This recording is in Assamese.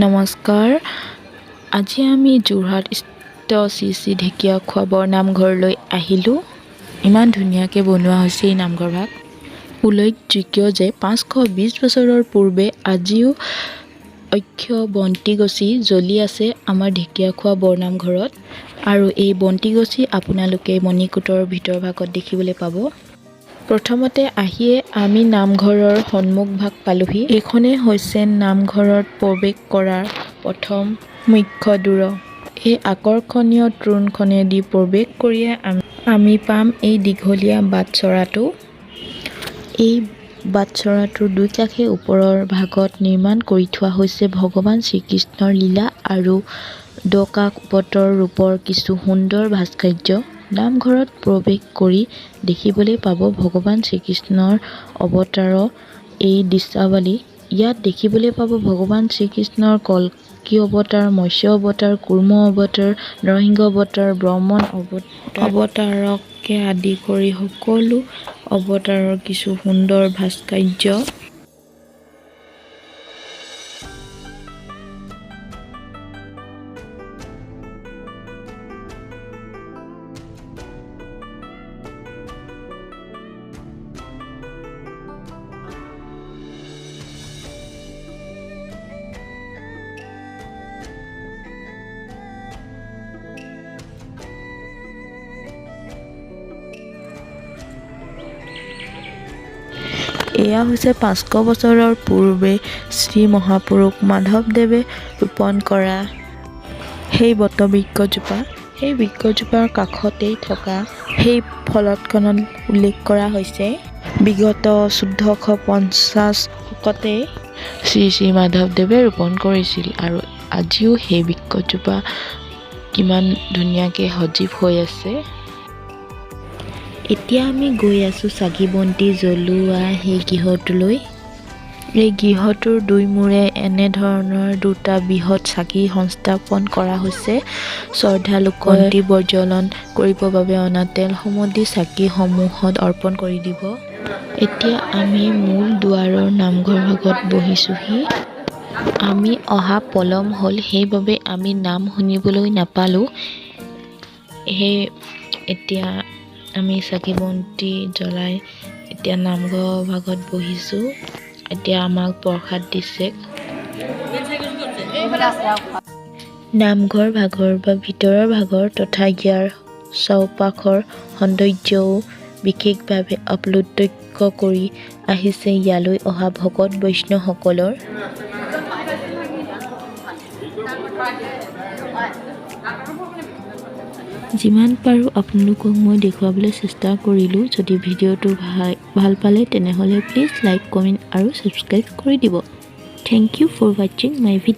নমস্কাৰ, আজি আমি যোৰহাটস্থিত শ্ৰী ঢেকীয়াখোৱা বৰনামঘৰলৈ আহিলোঁ। ইমান ধুনীয়াকৈ বনোৱা হৈছে এই নামঘৰ ভাগ। উল্লেখযোগ্য যে 520 বছৰৰ পূৰ্বে আজিও অক্ষ বন্তিগছি জ্বলি আছে আমাৰ ঢেকীয়াখোৱা বৰনামঘৰত। আৰু এই বন্তিগছি আপোনালোকে মণিকূটৰ ভিতৰ ভাগত দেখিবলৈ পাব। প্ৰথমতে আহিয়ে আমি নামঘৰৰ সন্মুখ ভাগ পালোহি। এইখনেই হৈছে নামঘৰত প্ৰৱেশ কৰাৰ প্ৰথম মুখ্য দুৱাৰ। এই আকৰ্ষণীয় তোৰণখনেদি প্ৰৱেশ কৰিয়ে আমি পাম এই দীঘলীয়া বাটচৰাটো। এই বাটচৰাটোৰ দুই কাষে ওপৰৰ ভাগত নিৰ্মাণ কৰি থোৱা হৈছে ভগৱান শ্ৰীকৃষ্ণৰ লীলা আৰু দশাৱতাৰ ৰূপৰ কিছু সুন্দৰ ভাস্কৰ্য। নামঘৰত প্ৰৱেশ কৰি দেখিবলৈ পাব ভগৱান শ্ৰীকৃষ্ণৰ অৱতাৰৰ এই দৃশ্যাৱলী। ইয়াত দেখিবলৈ পাব ভগৱান শ্ৰীকৃষ্ণৰ কল্কি অৱতাৰ, মৎস্য অৱতাৰ, কুৰ্ম অৱতাৰ, নৰসিংহ অৱতাৰ, ব্ৰহ্মণ অৱতাৰকে আদি কৰি সকলো অৱতাৰৰ কিছু সুন্দৰ ভাস্কৰ্য। এয়া হৈছে 500 বছৰৰ পূৰ্বে শ্ৰী মহাপুৰুষ মাধৱদেৱে ৰোপণ কৰা সেই বটবৃক্ষজোপা। সেই বৃক্ষজোপাৰ কাষতেই থকা সেই ফলকখনত উল্লেখ কৰা হৈছে বিগত 1450 শকতে শ্ৰী মাধৱদেৱে ৰোপণ কৰিছিল। আৰু আজিও সেই বৃক্ষজোপা কিমান ধুনীয়াকৈ সজীৱ হৈ আছে। এতিয়া আমি গৈ আছোঁ চাকি বন্তি জ্বলোৱা সেই গৃহটোলৈ। এই গৃহটোৰ দুই মূৰে এনেধৰণৰ দুটা বৃহৎ চাকি সংস্থাপন কৰা হৈছে শ্ৰদ্ধালুক বন্তি প্ৰজ্বলন কৰিবৰ বাবে অনা তেলসমূহ দি চাকিসমূহত অৰ্পণ কৰি দিব। এতিয়া আমি মূল দুৱাৰৰ নামঘৰ ভাগত বহিছোঁহি। আমি অহা পলম হ'ল, সেইবাবে আমি নাম শুনিবলৈ নাপালোঁ। এতিয়া আমি চাকি বন্তি জ্বলাই এতিয়া নামঘৰ ভাগত বহিছোঁ। এতিয়া আমাক প্ৰসাদ দিছে। নামঘৰ ভাগৰ বা ভিতৰৰ ভাগৰ তথা ইয়াৰ চৌপাশৰ সৌন্দৰ্যও বিশেষভাৱে আপ্লুত কৰি আহিছে ইয়ালৈ অহা ভকত বৈষ্ণৱসকলৰ। যিমান পাৰোঁ আপোনালোকক মই দেখুৱাবলৈ চেষ্টা কৰিলোঁ। যদি ভিডিঅ'টো ভাল পালে তেনেহ'লে প্লিজ লাইক, কমেণ্ট আৰু ছাবস্ক্ৰাইব কৰি দিব। থেংক ইউ ফৰ ৱাচিং মাই ভিডিঅ'।